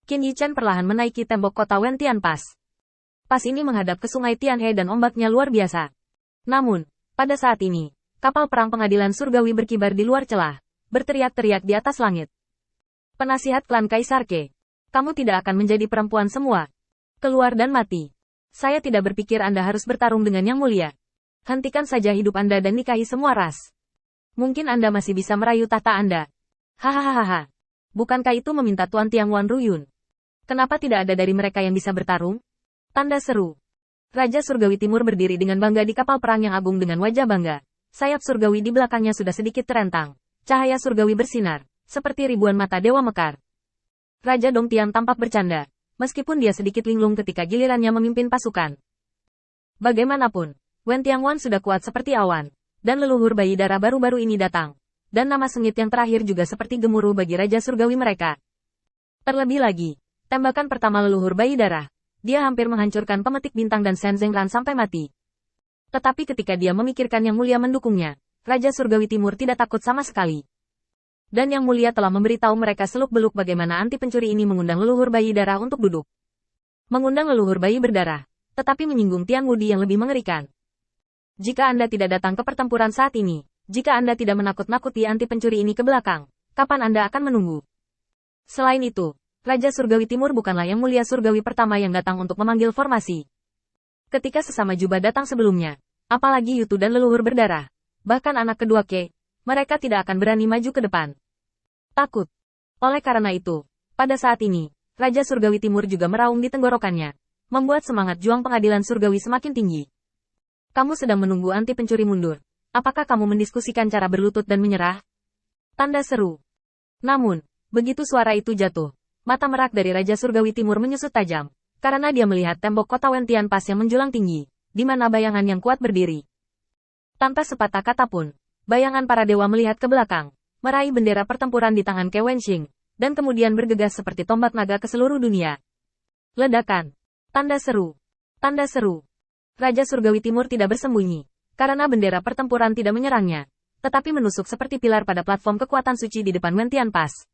Qin Yichen perlahan menaiki tembok kota Wentian Pass. Pas ini menghadap ke sungai Tianhe dan ombaknya luar biasa. Namun, pada saat ini, kapal perang pengadilan surgawi berkibar di luar celah, berteriak-teriak di atas langit. Penasihat klan Kaisar Ke, kamu tidak akan menjadi perempuan semua. Keluar dan mati. Saya tidak berpikir Anda harus bertarung dengan Yang Mulia. Hentikan saja hidup Anda dan nikahi semua ras. Mungkin Anda masih bisa merayu tahta Anda. Hahaha. Bukankah itu meminta Tuan Tiangwan Ruyun? Kenapa tidak ada dari mereka yang bisa bertarung? Tanda seru. Raja Surgawi Timur berdiri dengan bangga di kapal perang yang agung dengan wajah bangga. Sayap surgawi di belakangnya sudah sedikit terentang. Cahaya surgawi bersinar, seperti ribuan mata dewa mekar. Raja Dongtian tampak bercanda, meskipun dia sedikit linglung ketika gilirannya memimpin pasukan. Bagaimanapun, Wen Tiangwan sudah kuat seperti awan, dan leluhur bayi darah baru-baru ini datang. Dan nama sengit yang terakhir juga seperti gemuruh bagi Raja Surgawi mereka. Terlebih lagi, tembakan pertama leluhur bayi darah, dia hampir menghancurkan pemetik bintang dan Shen Zengran sampai mati. Tetapi ketika dia memikirkan Yang Mulia mendukungnya, Raja Surgawi Timur tidak takut sama sekali. Dan Yang Mulia telah memberitahu mereka seluk-beluk bagaimana anti pencuri ini mengundang leluhur bayi darah untuk duduk. Mengundang leluhur bayi berdarah, tetapi menyinggung Tian Wudi yang lebih mengerikan. Jika Anda tidak datang ke pertempuran saat ini, jika Anda tidak menakut-nakuti anti pencuri ini ke belakang, kapan Anda akan menunggu? Selain itu, Raja Surgawi Timur bukanlah Yang Mulia Surgawi pertama yang datang untuk memanggil formasi. Ketika sesama jubah datang sebelumnya, apalagi Yutu dan leluhur berdarah, bahkan anak kedua Ke, mereka tidak akan berani maju ke depan. Takut. Oleh karena itu, pada saat ini, Raja Surgawi Timur juga meraung di tenggorokannya, membuat semangat juang pengadilan surgawi semakin tinggi. Kamu sedang menunggu anti pencuri mundur. Apakah kamu mendiskusikan cara berlutut dan menyerah? Tanda seru. Namun, begitu suara itu jatuh, mata merak dari Raja Surgawi Timur menyusut tajam, karena dia melihat tembok kota Wentian Pass yang menjulang tinggi, di mana bayangan yang kuat berdiri. Tanpa sepatah kata pun, bayangan para dewa melihat ke belakang, meraih bendera pertempuran di tangan Ke Wenxing, dan kemudian bergegas seperti tombak naga ke seluruh dunia. Ledakan. Tanda seru. Tanda seru. Raja Surgawi Timur tidak bersembunyi, karena bendera pertempuran tidak menyerangnya, tetapi menusuk seperti pilar pada platform kekuatan suci di depan Wentian Pass.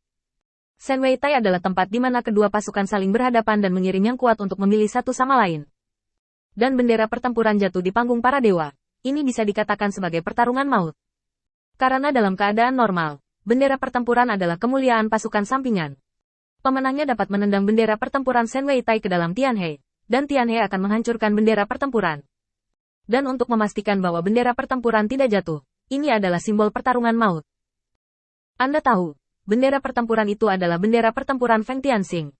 Shen Weitai adalah tempat di mana kedua pasukan saling berhadapan dan mengirim yang kuat untuk memilih satu sama lain. Dan bendera pertempuran jatuh di panggung para dewa. Ini bisa dikatakan sebagai pertarungan maut. Karena dalam keadaan normal, bendera pertempuran adalah kemuliaan pasukan sampingan. Pemenangnya dapat menendang bendera pertempuran Shen Weitai ke dalam Tianhe, dan Tianhe akan menghancurkan bendera pertempuran. Dan untuk memastikan bahwa bendera pertempuran tidak jatuh, ini adalah simbol pertarungan maut. Anda tahu, bendera pertempuran itu adalah bendera pertempuran Feng Tianxing.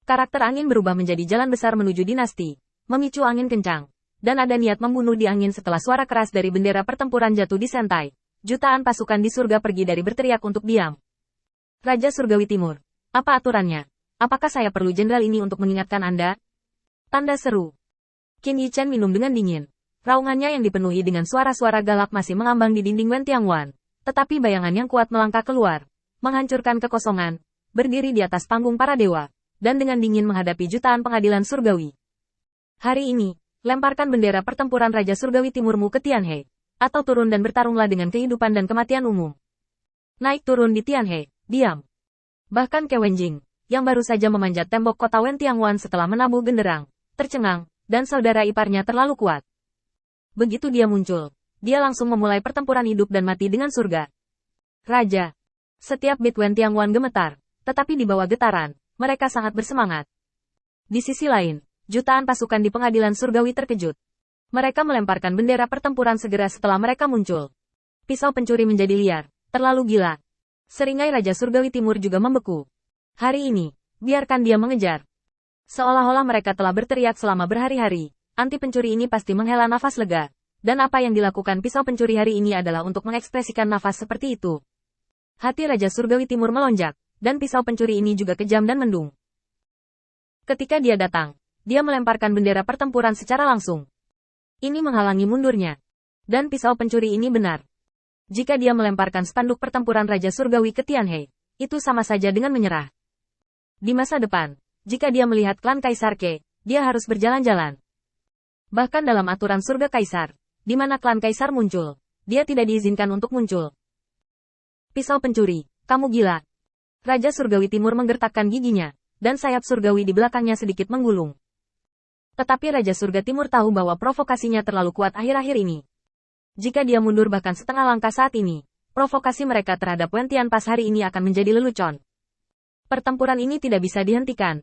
Karakter angin berubah menjadi jalan besar menuju dinasti, memicu angin kencang, dan ada niat membunuh di angin setelah suara keras dari bendera pertempuran jatuh di Sentai. Jutaan pasukan di surga pergi dari berteriak untuk diam. Raja Surgawi Timur, apa aturannya? Apakah saya perlu jenderal ini untuk mengingatkan Anda? Tanda seru. Qin Yichen minum dengan dingin. Raungannya yang dipenuhi dengan suara-suara galak masih mengambang di dinding Wen Tiangwan, tetapi bayangan yang kuat melangkah keluar, menghancurkan kekosongan, berdiri di atas panggung para dewa, dan dengan dingin menghadapi jutaan pengadilan surgawi. Hari ini, lemparkan bendera pertempuran Raja Surgawi Timurmu ke Tianhe, atau turun dan bertarunglah dengan kehidupan dan kematian umum. Naik turun di Tianhe, diam. Bahkan Ke Wenjing, yang baru saja memanjat tembok kota Wen Tiangwan setelah menabuh genderang, tercengang, dan saudara iparnya terlalu kuat. Begitu dia muncul, dia langsung memulai pertempuran hidup dan mati dengan surga. Raja. Setiap bit Wen Tiangwan gemetar, tetapi di bawah getaran, mereka sangat bersemangat. Di sisi lain, jutaan pasukan di pengadilan surgawi terkejut. Mereka melemparkan bendera pertempuran segera setelah mereka muncul. Pisau pencuri menjadi liar, terlalu gila. Seringai Raja Surgawi Timur juga membeku. Hari ini, biarkan dia mengejar. Seolah-olah mereka telah berteriak selama berhari-hari. Anti pencuri ini pasti menghela nafas lega. Dan apa yang dilakukan pisau pencuri hari ini adalah untuk mengekspresikan nafas seperti itu. Hati Raja Surgawi Timur melonjak, dan pisau pencuri ini juga kejam dan mendung. Ketika dia datang, dia melemparkan bendera pertempuran secara langsung. Ini menghalangi mundurnya. Dan pisau pencuri ini benar. Jika dia melemparkan spanduk pertempuran Raja Surgawi ke Tianhe, itu sama saja dengan menyerah. Di masa depan, jika dia melihat klan Kaisar Ke, dia harus berjalan-jalan. Bahkan dalam aturan surga Kaisar, di mana klan Kaisar muncul, dia tidak diizinkan untuk muncul. Pisau pencuri, kamu gila. Raja Surgawi Timur menggertakkan giginya, dan sayap surgawi di belakangnya sedikit menggulung. Tetapi Raja Surga Timur tahu bahwa provokasinya terlalu kuat akhir-akhir ini. Jika dia mundur bahkan setengah langkah saat ini, provokasi mereka terhadap Wen Tianpas hari ini akan menjadi lelucon. Pertempuran ini tidak bisa dihentikan.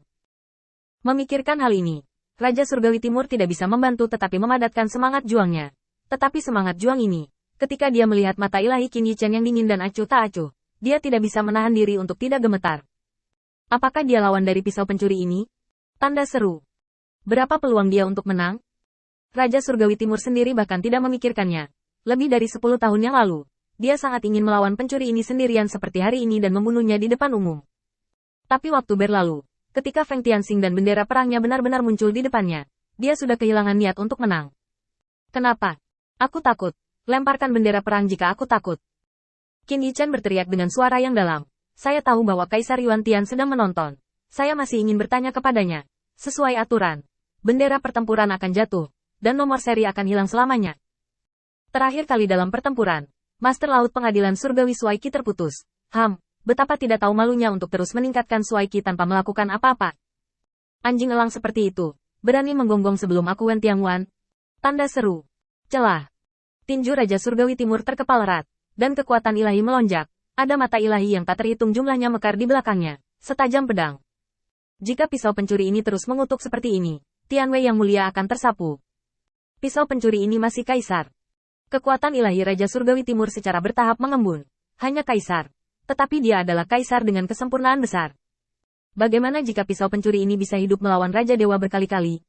Memikirkan hal ini, Raja Surgawi Timur tidak bisa membantu tetapi memadatkan semangat juangnya. Tetapi semangat juang ini, ketika dia melihat mata ilahi Qin Yichen yang dingin dan acuh tak acuh, dia tidak bisa menahan diri untuk tidak gemetar. Apakah dia lawan dari pisau pencuri ini? Tanda seru. Berapa peluang dia untuk menang? Raja Surgawi Timur sendiri bahkan tidak memikirkannya. Lebih dari 10 tahun yang lalu, dia sangat ingin melawan pencuri ini sendirian seperti hari ini dan membunuhnya di depan umum. Tapi waktu berlalu, ketika Feng Tianxing dan bendera perangnya benar-benar muncul di depannya, dia sudah kehilangan niat untuk menang. Kenapa? Aku takut. Lemparkan bendera perang jika aku takut. Qin Yichen berteriak dengan suara yang dalam. Saya tahu bahwa Kaisar Yuan Tian sedang menonton. Saya masih ingin bertanya kepadanya. Sesuai aturan, bendera pertempuran akan jatuh, dan nomor seri akan hilang selamanya. Terakhir kali dalam pertempuran, Master Laut Pengadilan Surgawi Suai Qi terputus. Betapa tidak tahu malunya untuk terus meningkatkan Suai Qi tanpa melakukan apa-apa. Anjing elang seperti itu, berani menggonggong sebelum aku Wen Tianguan. Tanda seru. Celah. Tinju Raja Surgawi Timur terkepal erat, dan kekuatan ilahi melonjak. Ada mata ilahi yang tak terhitung jumlahnya mekar di belakangnya, setajam pedang. Jika pisau pencuri ini terus mengutuk seperti ini, Tianwei yang mulia akan tersapu. Pisau pencuri ini masih kaisar. Kekuatan ilahi Raja Surgawi Timur secara bertahap mengembun. Hanya kaisar. Tetapi dia adalah kaisar dengan kesempurnaan besar. Bagaimana jika pisau pencuri ini bisa hidup melawan Raja Dewa berkali-kali?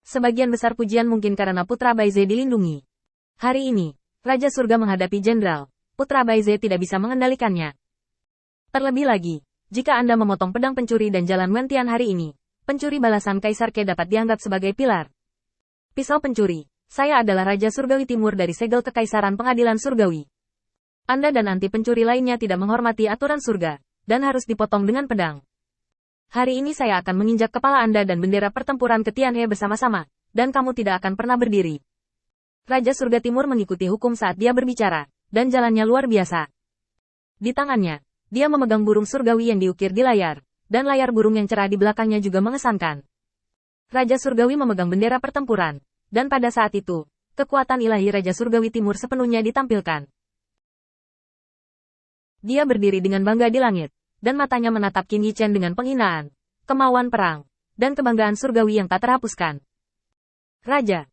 Sebagian besar pujian mungkin karena Putra Baize dilindungi. Hari ini, Raja Surga menghadapi Jenderal. Putra Baize tidak bisa mengendalikannya. Terlebih lagi, jika Anda memotong pedang pencuri dan jalan Wen Tian hari ini, pencuri balasan Kaisar Ke dapat dianggap sebagai pilar. Pisau pencuri, saya adalah Raja Surgawi Timur dari segel Kekaisaran Pengadilan Surgawi. Anda dan anti pencuri lainnya tidak menghormati aturan surga, dan harus dipotong dengan pedang. Hari ini saya akan menginjak kepala Anda dan bendera pertempuran ke Tianhe bersama-sama, dan kamu tidak akan pernah berdiri. Raja Surga Timur mengikuti hukum saat dia berbicara, dan jalannya luar biasa. Di tangannya, dia memegang burung surgawi yang diukir di layar, dan layar burung yang cerah di belakangnya juga mengesankan. Raja Surgawi memegang bendera pertempuran, dan pada saat itu, kekuatan ilahi Raja Surgawi Timur sepenuhnya ditampilkan. Dia berdiri dengan bangga di langit, dan matanya menatap Qin Yichen dengan penghinaan, kemauan perang, dan kebanggaan surgawi yang tak terhapuskan. Raja,